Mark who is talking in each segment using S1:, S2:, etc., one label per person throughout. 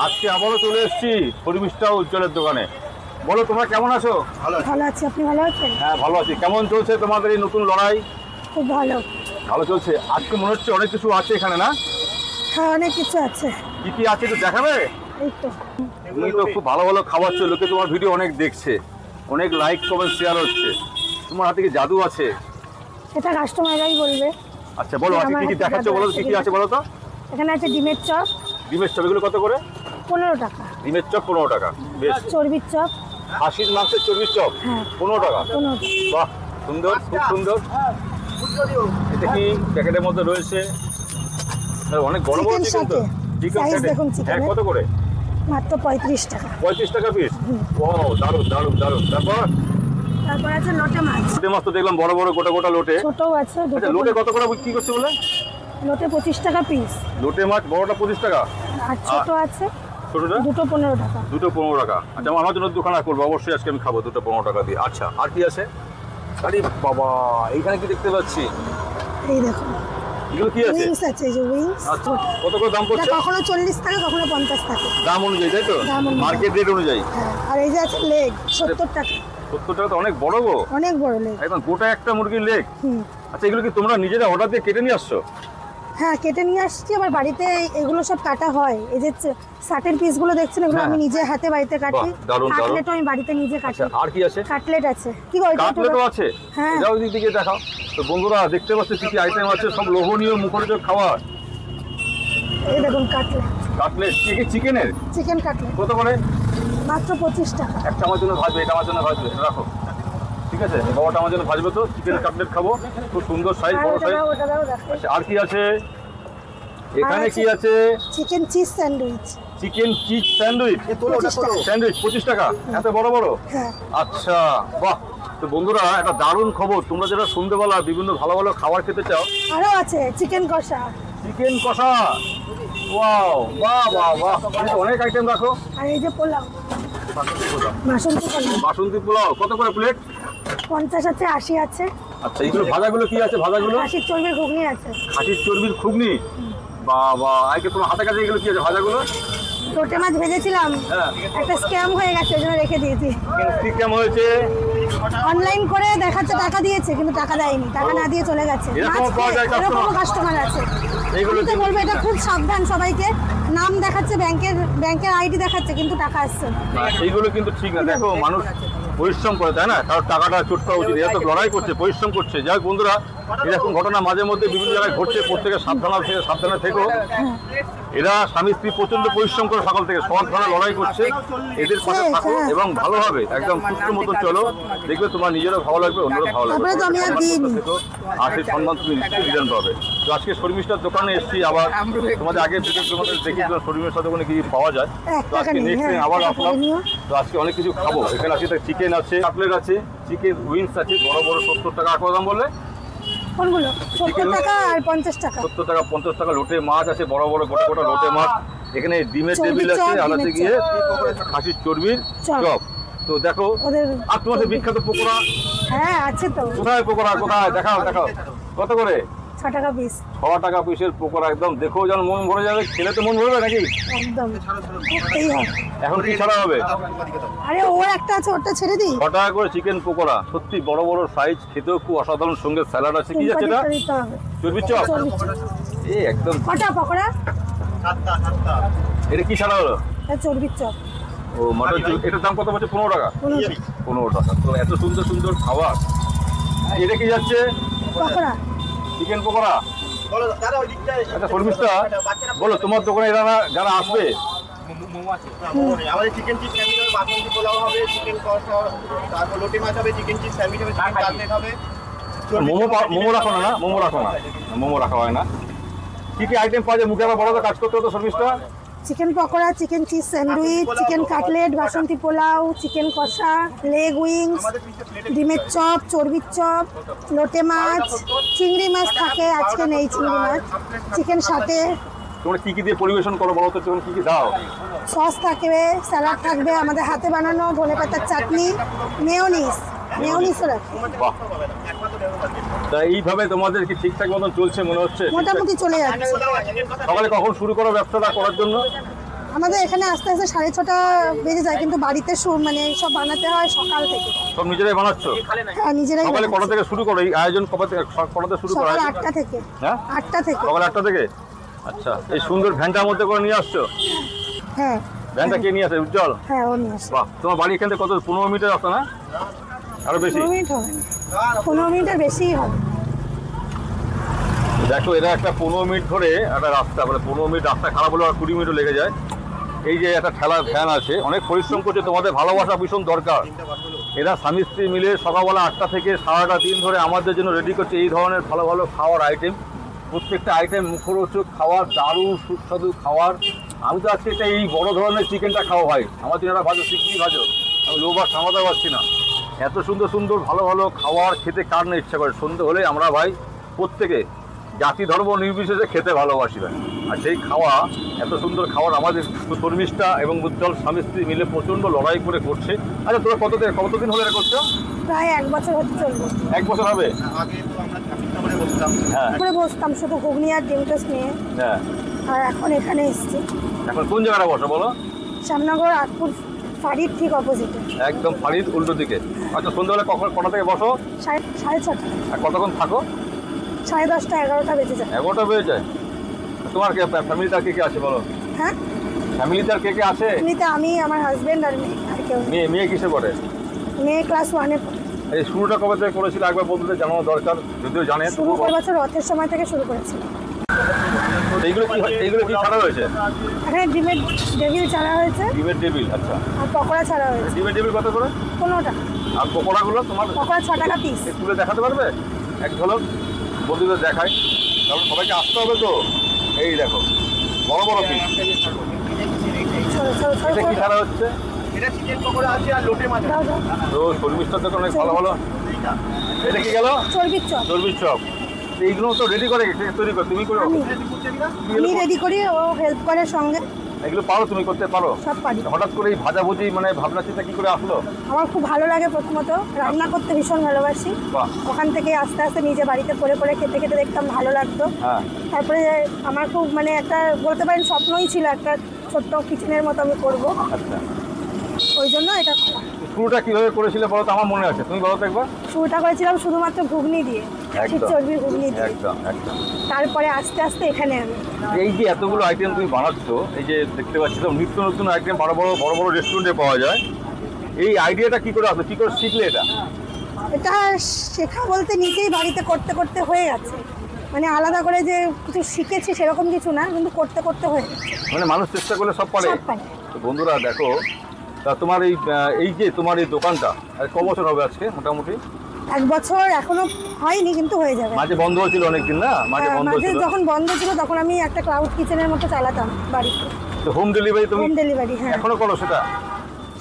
S1: আজকে আবারও চলে এসেছি পরিবেশটা উজ্জ্বলের দোকানে। বলো তোমরা কেমন আছো?
S2: ভালো আছি, আপনি ভালো আছেন?
S1: হ্যাঁ ভালো আছি। কেমন চলছে তোমাদের এই নতুন লড়াই?
S2: খুব ভালো।
S1: ভালো চলছে। আজকে মনে হচ্ছে অনেক কিছু আছে এখানে, না?
S2: হ্যাঁ, অনেক কিছু আছে।
S1: কি কি আছে একটু দেখাবে?
S2: এই তো
S1: তুমি তো খুব ভালো ভালো খাওয়াচ্ছো, লোকে তোমার ভিডিও অনেক দেখছে, অনেক লাইক কমেন্ট শেয়ার হচ্ছে। তোমার হাতে কি জাদু আছে?
S2: এটা কাস্টমাররাই বলবে।
S1: আচ্ছা বলো আজকে কি কি দেখাচ্ছ, বলো কি কি আছে বলো তো।
S2: এখানে আছে ডিমের চপ,
S1: ডিমের চপ এগুলো কত করে?
S2: 15 টাকা।
S1: ডিমের চপ 15 টাকা। বেশ।
S2: চর্বির চপ,
S1: খাসির মাংসের চর্বির চপ
S2: হ্যাঁ
S1: 15 টাকা।
S2: 15 টাকা।
S1: বাহ, সুন্দর, খুব সুন্দর। এটা কি প্যাকেটের মধ্যে রয়েছে? অনেক বড় বড়
S2: চিকেন
S1: চিকেন তো।
S2: সাথে।
S1: চিকেন
S2: সাইজ
S1: সাথে।
S2: দেখুন
S1: হ্যাঁ
S2: চিকেনের।
S1: কত করে?
S2: মাত্র 35 টাকা।
S1: 35 টাকা পিস। ওয়াও, দারুণ দারুণ দারুণ। তারপর
S2: তারপর আছে লোটে মাছ।
S1: লোটে মাছ তো দেখলাম বড় বড় গোটা গোটা লোটে।
S2: ছোটও আছে, দুটো।
S1: আচ্ছা লোটে কত করে বিক্রি করছে বলে?
S2: লোটে 25 টাকা পিস।
S1: লোটে মাছ বড়টা 25 টাকা,
S2: আর ছোট আছে
S1: ছোটটা
S2: দুটো 15 টাকা।
S1: দুটো 15 টাকা। আচ্ছা আমার জন্য দোকান করবো অবশ্যই, আজকে আমি খাবো দুটো 15 টাকা দিয়ে। আচ্ছা আর কি আছে? আরে বাবা, এইখানে কি দেখতে পাচ্ছি?
S2: এই দেখুন
S1: এগুলো কি আছে?
S2: উইংস আছে, এই যে উইংস।
S1: আচ্ছা কত করে দাম
S2: এটা
S1: পড়ছে?
S2: কখনো 40 টাকা, কখনো 50 টাকা।
S1: দাম অনুযায়ী তাই তো?
S2: দাম অনুযায়ী।
S1: মার্কেট রেট অনুযায়ী।
S2: হ্যাঁ, আর এই যে আছে লেগ 70 টাকা।
S1: 70 টাকা তো অনেক বড় গো।
S2: অনেক বড় লেগ।
S1: একদম গোটা একটা মুরগির লেগ।
S2: হুম।
S1: আচ্ছা এগুলো কি তোমরা নিজেরা অর্ডার দিয়ে কেটে নিয়ে আসছো?
S2: হ্যাঁ, কেটে নিয়ে আসছি। আমার বাড়িতে এগুলো সব কাটা হয়। এই যে শার্টের পিসগুলো দেখছেন, এগুলো আমি নিজে হাতে বাড়িতে কাটি।
S1: বাহ, দারুণ, দারুণ।
S2: কাটলেটও আমি বাড়িতে নিজে কাটি।
S1: আচ্ছা আর কি আছে?
S2: কাটলেট আছে। কি গো এটা?
S1: কাটলেটও আছে?
S2: হ্যাঁ।
S1: যাও দিক দিকে দেখাও। তো বন্ধুরা দেখতে পাচ্ছ কি কি আইটেম আছে, সব লোভনীয় মুখরোচক খাবার।
S2: এই দেখুন কাটলেট।
S1: কাটলেট কি কি চিকেনের?
S2: চিকেন কাটলেট
S1: কত করে?
S2: মাত্র 25 টাকা।
S1: একটা আমার জন্য ভাজবে, এটা আমার জন্য ভাজবে, রাখো। ঠিক আছে, বাবাটা আমার জন্য ভাজবে তো। চিকেন কাটলেট খাবো, খুব সুন্দর সাইজ,
S2: আর
S1: বড়
S2: ওটা
S1: সাইজ।
S2: দাও, ওটা দাও, দেখো।
S1: আচ্ছা আর কি আছে এখানে? কি আছে?
S2: Chicken cheese sandwich.
S1: Chicken cheese sandwich.
S2: 25 টাকা।
S1: স্যান্ডউইচ 25 টাকা, এত বড় বড়?
S2: হ্যাঁ।
S1: আচ্ছা বাহ। তো বন্ধুরা একটা দারুণ খবর, তোমরা যারা সন্ধ্যেবেলা বিভিন্ন ভালো ভালো খাবার খেতে চাও,
S2: আরো আছে চিকেন কষা।
S1: চিকেন কষা। ওয়াও, বাহ বাহ বাহ, এটা অনেক আইটেম রাখো।
S2: আর এই যে পোলাও, বাসন্তী পোলাও।
S1: বাসন্তী পোলাও কত করে প্লেট?
S2: 50 আছে, 80 আছে।
S1: আচ্ছা এইগুলো ভাজাগুলো কি আছে? ভাজাগুলো
S2: খাসির চর্বির ঘুগনি আছে।
S1: খাসির চর্বির ঘুগনি। বাহ বাহ, আজকে তোমার হাতে কাছে এগুলো কি আছে ভাজাগুলো?
S2: লোটে মাছ ভেজেছিলাম,
S1: হ্যাঁ,
S2: একটা স্ক্যাম হয়ে গেছে, ওই জন্য রেখে দিয়েছি।
S1: কি কেমন হয়েছে?
S2: অনলাইন করে দেখাচ্ছে টাকা দিয়েছে, কিন্তু টাকা দেয়নি, টাকা না দিয়ে চলে গেছে।
S1: এরকমও
S2: মাছ
S1: পাওয়া যায়
S2: খেয়ে
S1: customer?
S2: এরকমও কাস্টমার আছে।
S1: এইগুলো
S2: আমি তো বলবো এটা খুব সাবধান সবাইকে। নাম দেখাচ্ছে, ব্যাংকের আইডি দেখাচ্ছে, কিন্তু টাকা আসছে না।
S1: এইগুলো কিন্তু ঠিক না। দেখো মানুষ পরিশ্রম করে, তাই না? কারণ টাকাটা চুট করা উচিত। এরা তো লড়াই করছে, পরিশ্রম করছে। যাই হোক বন্ধুরা, এরকম ঘটনা মাঝে মধ্যে বিভিন্ন জায়গায় ঘটছে, প্রত্যেকে সাবধানে থেকো। এরা স্বামী স্ত্রী প্রচন্ড পরিশ্রম করে সকাল থেকে সব ধরনের লড়াই করছে। এদের পাশে থাকো এবং ভালোভাবে একদম সুস্থ মতো চলো, দেখবে তোমার নিজেরও ভালো লাগবে, অন্যরও ভালো লাগবে।
S2: তারপরে তো আমি আর দিইনি।
S1: আর সেই সম্মান তুমি নিশ্চয়ই রিটার্ন পাবে। তো আজকে শর্মিষ্ঠার দোকানে এসেছি আবার। তোমাদের আগের ভিডিও তোমাদের দেখেছিলাম শর্মিষ্ঠার দোকানে কি পাওয়া যায়। তো আজকে নেক্সট টাইম আবার আসলাম। তো আজকে অনেক কিছু খাবো। এখানে আছে চিকেন আছে, কাটলেট আছে, চিকেন উইংস আছে বড় বড় 70 টাকা। কত দাম বললে?
S2: কোনগুলো? 70 টাকা আর 50 টাকা।
S1: 70 টাকা 50 টাকা। লোটে মাছ আছে বড় বড় গোটা গোটা লোটে মাছ। এখানে ডিমের টেবিল আছে, আর আছে গিয়ে খাসির চর্বির চপ। তো দেখো
S2: ওদের
S1: আর তোমাদের বিখ্যাত পকোড়া।
S2: হ্যাঁ আছে তো।
S1: কোথায় পকোড়া? কোথায়? দেখাও দেখাও। কত করে?
S2: 6 টাকা পিস।
S1: 6 টাকা পিসের পকোড়া। একদম দেখো যেন মন ভরে যাবে। খেলে তো মন ভরবে নাকি?
S2: একদম করতেই হবে।
S1: এখন কি ছাড়া হবে?
S2: আরে ওর একটা আছে, ওটা ছেড়ে দিই।
S1: 6 টাকা করে চিকেন পকোড়া, সত্যি বড় বড় সাইজ, খেতেও খুব অসাধারণ। সঙ্গে স্যালাড আছে। কি আছে এটা?
S2: দিতে হবে।
S1: চর্বির চপ।
S2: চর্বির চপ।
S1: এই একদম।
S2: কটা পকোড়া?
S1: এটা কি ছাড়া হলো?
S2: এটা চর্বির চপ।
S1: ও মাটন চর্বি। এটার দাম কত বলছে? 15 টাকা। 15 টাকা। তো এত সুন্দর সুন্দর খাবার। এটা কি যাচ্ছে?
S2: পকোড়া।
S1: চিকেন পকোড়া। আচ্ছা শর্মিষ্ঠা, বলো তোমার দোকানে এরা যারা আসবে,
S3: আমাদের চিকেন চিজ স্যান্ডউইচ হবে, বাসন্তী পোলাও হবে, চিকেন কষা, তারপর লোটে মাছ হবে, চিকেন চিজ স্যান্ডউইচ হবে, চিকেন কাটলেট হবে।
S1: মোমো রাখো না? মোমো রাখো না, মোমো রাখা হয় না। কি কি আইটেম পাওয়া যায়? মুখে আবার বড় কাজ করতে হতো Sharmishtha.
S2: Chicken pakora, chicken cheese sandwich, chicken cutlet, বাসন্তী পোলাও, চিকেন কষা, লেগ উইংস, ডিমের চপ, চর্বির চপ, লোটে মাছ, চিংড়ি মাছ থাকে, আজকে নেই চিংড়ি মাছ, চিকেন সাথে,
S1: তোমরা কি কি দিয়ে পরিবেশন করো বলো তো? তুমি কি কি দাও?
S2: সস থাকবে, স্যালাড থাকবে, আমাদের হাতে বানানো ধনেপাতার চাটনি, মেয়োনিজও রাখে।
S1: বাহ, তা এইভাবে তোমাদের কি ঠিকঠাক মতন চলছে মনে হচ্ছে?
S2: মোটামুটি চলে যাচ্ছে।
S1: সকালে কখন শুরু করো ব্যবসাটা করার জন্য?
S2: আমাদের এখানে আস্তে আস্তে 6:30 বেজে যায়, কিন্তু বাড়িতে মানে সব বানাতে হয় সকাল থেকে।
S1: সব নিজেরাই বানাচ্ছ?
S2: হ্যাঁ, নিজেরাই
S1: সকালে
S2: বানাচ্ছি।
S1: কটা থেকে শুরু করো এই আয়োজন? কটাতে শুরু করা
S2: সকাল
S1: হয়?
S2: 8টা থেকে।
S1: হ্যাঁ,
S2: 8টা থেকে।
S1: সকাল 8টা থেকে। আচ্ছা, এই সুন্দর ভ্যানটার মধ্যে করে নিয়ে আসছো?
S2: হ্যাঁ
S1: ভ্যানটা কে নিয়ে আসে? উজ্জ্বল?
S2: হ্যাঁ, ও নিয়ে আসে।
S1: বাহ, তোমার বাড়ি এখান থেকে কত? 15 মিটার রাস্তা না? আরো বেশি?
S2: 15 মিনিট হবে না, 15 মিনিটের বেশিই হবে।
S1: দেখো, এরা একটা 15 মিনিট ধরে একটা রাস্তা, মানে 15 মিনিট রাস্তা খারাপ হলে আর 20 মিনিটও লেগে যায়। এই যে একটা ঠেলার ভ্যান আছে, অনেক পরিশ্রম করছে, তোমাদের ভালোবাসা ভীষণ দরকার। এরা স্বামী স্ত্রী মিলে সকালবেলা 8টা থেকে সারাটা দিন ধরে আমাদের জন্য রেডি করছে এই ধরনের ভালো ভালো খাওয়ার আইটেম। প্রত্যেকটা আইটেম মুখরোচক খাওয়ার, দারুণ সুস্বাদু খাওয়ার। আমি তো আজকে এটা এই বড় ধরনের চিকেনটা খাওয়া ভাই, আমার জন্য একটা ভাজো, শিখি ভাজো, আমি লোভার সামলাতে পারছি না। এত সুন্দর সুন্দর ভালো ভালো খাওয়ার খেতে কার না ইচ্ছা করে? সন্ধে হলে আমরা ভাই প্রত্যেকে জাতি ধর্ম নির্বিশেষে খেতে ভালোবাসি ভাই। আর সেই খাওয়া, এত সুন্দর খাবার আমাদের শর্মিষ্ঠা এবং উজ্জ্বল স্বামী স্ত্রী মিলে প্রচণ্ড লড়াই করে করছে। আচ্ছা, তোরা কতদিন হলে এটা করছো?
S2: প্রায় 1 বছর হতে চলবে।
S1: 1 বছর হবে?
S3: আগে তো আমরা ট্রাফিক টাওয়ারে বসতাম।
S1: হ্যাঁ
S2: করে বসতাম শুধু ঘুগনি আর ডিম টোস্ট নিয়ে,
S1: হ্যাঁ।
S2: আর এখন এখানে এসেছি।
S1: এখন কোন জায়গাটা বসো বলো?
S2: শ্যামনগর আটপুর ফাঁড়ির ঠিক অপোজিটে।
S1: একদম ফাঁড়ির উল্টো দিকে। আচ্ছা, সন্ধ্যাবেলা কটা থেকে বসো?
S2: 6:30।
S1: আর কতক্ষণ থাকো?
S2: 10:30, 11টা বেজে যায়।
S1: 11টা বেজে যায়। তোমার ফ্যামিলিতে আর কে কে আছে বলো?
S2: হ্যাঁ,
S1: ফ্যামিলিতে আর কে কে আছে?
S2: এমনিতে আমি, আমার হাজবেন্ড আর মেয়ে, আর কেউ নেই।
S1: মেয়ে কিসে করে?
S2: মেয়ে ক্লাস 1-এ পড়ে।
S1: এই শুরুটা কবে থেকে করেছিল একবার বন্ধুদের জানানো দরকার, যদিও জানে।
S2: শুরু করে বছর রথের সময় থেকে শুরু করেছিল।
S1: এইগুলো কি ছাড়া হয়েছে?
S2: এখানে ডিমের ডেভিল ছাড়া হয়েছে
S1: ডিমের টেবিল। আচ্ছা,
S2: আর পকোড়া ছাড়া হয়েছে
S1: ডিমের টেবিল কত করে?
S2: 15 টাকা।
S1: আর পকোড়াগুলো তোমার
S2: পকোড়া 6 টাকা পিস।
S1: তুলে দেখাতে পারবে এক ঝলক? বন্ধুদের দেখাই, কারণ সবাইকে আসতে হবে তো। এই দেখো, বড় বড় পিস।
S2: ছোট ছোট ছোট
S1: এটা কি ছাড়া হচ্ছে?
S3: এটা চিকেন পকোড়া আছে আর লোটে মাছ
S2: দাও
S3: আছে।
S2: দাও।
S1: তো শর্মিষ্ঠার থেকে অনেক ভালো ভালো। এটা কি গেল?
S2: চর্বির চপ
S1: চর্বির চপ। এইগুলো তো রেডি করে তৈরি করো, তুমি করো?
S2: আমি রেডি করি, ও হেল্প করে সঙ্গে।
S1: এগুলো পারো? তুমি করতে পারো?
S2: সব পারি।
S1: হঠাৎ করে এই ভাজাভুজি মানে ভাবনা চিন্তা কি করে আসলো?
S2: আমার খুব ভালো লাগে, প্রথমত রান্না করতে ভীষণ ভালোবাসি।
S1: বাহ।
S2: ওখান থেকে আস্তে আস্তে নিজে বাড়িতে করে করে খেতে খেতে দেখতাম ভালো লাগতো।
S1: হ্যাঁ।
S2: তারপরে আমার খুব মানে একটা বলতে পারেন স্বপ্নই ছিল, একটা ছোট্ট কিচেনের মতো আমি করব,
S1: আচ্ছা,
S2: ওই জন্য এটা করা।
S1: শুরুটা কিভাবে করেছিলে বলো তো? আমার মনে আছে, তুমি বলো তো একবার।
S2: শুরুটা করেছিলাম শুধুমাত্র ঘুগনি দিয়ে,
S1: একদম।
S2: চর্বির ঘুগনি দিয়ে।
S1: একদম একদম।
S2: তারপরে আস্তে আস্তে এখানে আমি
S1: এই যে এতগুলো আইটেম তুমি বানাচ্ছ, এই যে দেখতে পাচ্ছি তো নিত্য নতুন আইটেম বড় বড় রেস্টুরেন্টে পাওয়া যায়। এই আইডিয়াটা কি করে আসলো? কি করে শিখলে এটা?
S2: এটা শেখা বলতে নিজেই বাড়িতে করতে করতে হয়ে গেছে। মানে আলাদা করে যে কিছু শিখেছি সেরকম কিছু না, কিন্তু করতে করতে হয়ে গেছে।
S1: মানে মানুষ চেষ্টা করলে সব পারে।
S2: সব পারে।
S1: তো বন্ধুরা দেখো, তা তোমার এই যে তোমার এই দোকানটা ক বছর হবে আজকে মোটামুটি?
S2: 1 বছর এখনো হয়নি, কিন্তু হয়ে যাবে।
S1: মাঝে বন্ধ হয়েছিল অনেকদিন না? মাঝে বন্ধ
S2: মাঝে
S1: ছিল।
S2: যখন বন্ধ ছিল তখন আমি একটা ক্লাউড কিচেনের মতো চালাতাম বাড়িতে,
S1: তো হোম ডেলিভারি তুমি
S2: হোম ডেলিভারি। হ্যাঁ,
S1: এখনো করো সেটা?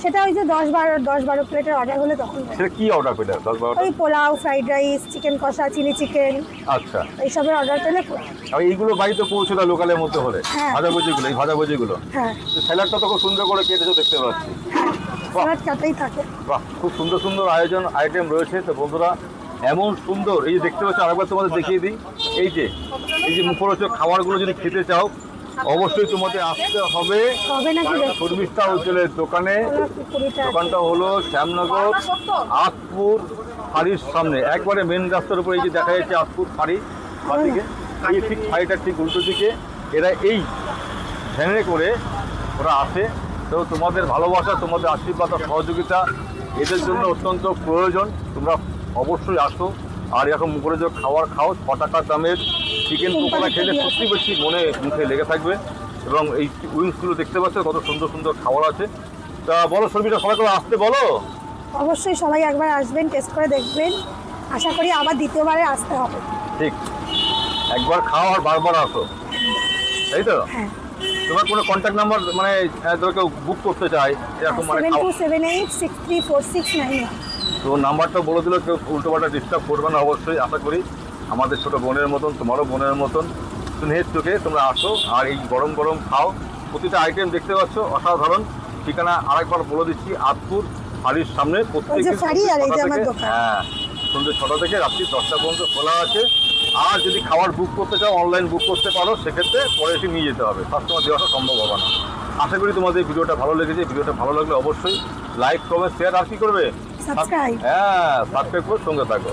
S2: সেটা ওই যে 10-12 প্লেটের অর্ডার হলে তখন হয়।
S1: সেটা কি অর্ডার পেলে? 10-12টা?
S2: ওই পোলাও, ফ্রাইড রাইস, চিকেন কষা, চিলি চিকেন,
S1: আচ্ছা।
S2: এইসবের অর্ডার পেলে করি।
S1: আর এইগুলো বাড়িতে পৌঁছে দাও লোকালের মধ্যে হলে?
S2: হ্যাঁ।
S1: ভাজাভুজিগুলো, এই ভাজাভুজিগুলো।
S2: হ্যাঁ,
S1: স্যালাডটা তো খুব সুন্দর করে কেটেছো দেখতে পাচ্ছি। বাহ।
S2: স্যালাড কাটাই থাকে।
S1: বাহ, খুব সুন্দর সুন্দর আইটেম রয়েছে। তো বন্ধুরা, এমন সুন্দর এই যে দেখতে পাচ্ছ, আরেকবার তোমাদের দেখিয়ে দিই। এই যে মুখরোচক খাবারগুলো যদি খেতে চাও, অবশ্যই তোমাদের আসতে হবে
S2: হবে নাকি দেখো।
S1: শর্মিষ্ঠা হোটেলের দোকানে।
S2: 20 টাকা।
S1: দোকানটা হলো শ্যামনগর আতপুর ফাঁড়ির সামনে, একবারে মেন রাস্তার উপরে। এই যে দেখা যাচ্ছে আতপুর ফাঁড়ি দিকে, এই ঠিক ফাঁড়িটার ঠিক উল্টো দিকে এরা এই ভ্যানে করে ওরা আসে। তো তোমাদের ভালোবাসা, তোমাদের আশীর্বাদ আর সহযোগিতা এদের জন্য অত্যন্ত প্রয়োজন। তোমরা অবশ্যই আসো আর এরকম মুখরোচক খাবার খাও। 6 টাকার দামের চিকেন পকোড়া খেলে সত্যি বেশি মুখে লেগে থাকবে। এবং এই উইংসগুলো দেখতে পাচ্ছ কত সুন্দর সুন্দর খাবার আছে। তা বলো শর্মিষ্ঠা, সবাই করে আসতে বলো।
S2: অবশ্যই সবাই একবার আসবেন, টেস্ট করে দেখবেন। আশা করি আবার দ্বিতীয়বারে আসতে হবে।
S1: ঠিক, একবার খাও আর বারবার আসো, তাই তো?
S2: হ্যাঁ।
S1: তোমার কোনো কন্ট্যাক্ট নাম্বার মানে ধরো কেউ বুক করতে চায় এরকম মানে খাওয়া,
S2: 7278634691।
S1: তো নাম্বারটা বলে দিলেও কেউ উল্টোপাল্টা ডিস্টার্ব করবে না। অবশ্যই আশা করি আমাদের ছোটো বোনের মতন, তোমারও বোনের মতন স্নেহের চোখে তোমরা আসো আর এই গরম গরম খাও। প্রতিটা আইটেম দেখতে পাচ্ছ অসাধারণ। ঠিকানা আরেকবার বলে দিচ্ছি, আতপুর ফাঁড়ির সামনে। প্রত্যেকদিন হ্যাঁ, সন্ধ্যে 6টা থেকে রাত্রি 10টা পর্যন্ত খোলা আছে। আর যদি খাবার বুক করতে চাও, অনলাইন বুক করতে পারো, সেক্ষেত্রে পরে এসে নিয়ে যেতে হবে, সবসময় দেওয়াটা সম্ভব হবে না। আশা করি তোমাদের ভিডিওটা ভালো লেগেছে। ভিডিওটা ভালো লাগলে অবশ্যই লাইক কমেন্ট শেয়ার আর কি করবে,
S2: সাবস্ক্রাইব।
S1: হ্যাঁ সাবস্ক্রাইব করে সঙ্গে থাকো।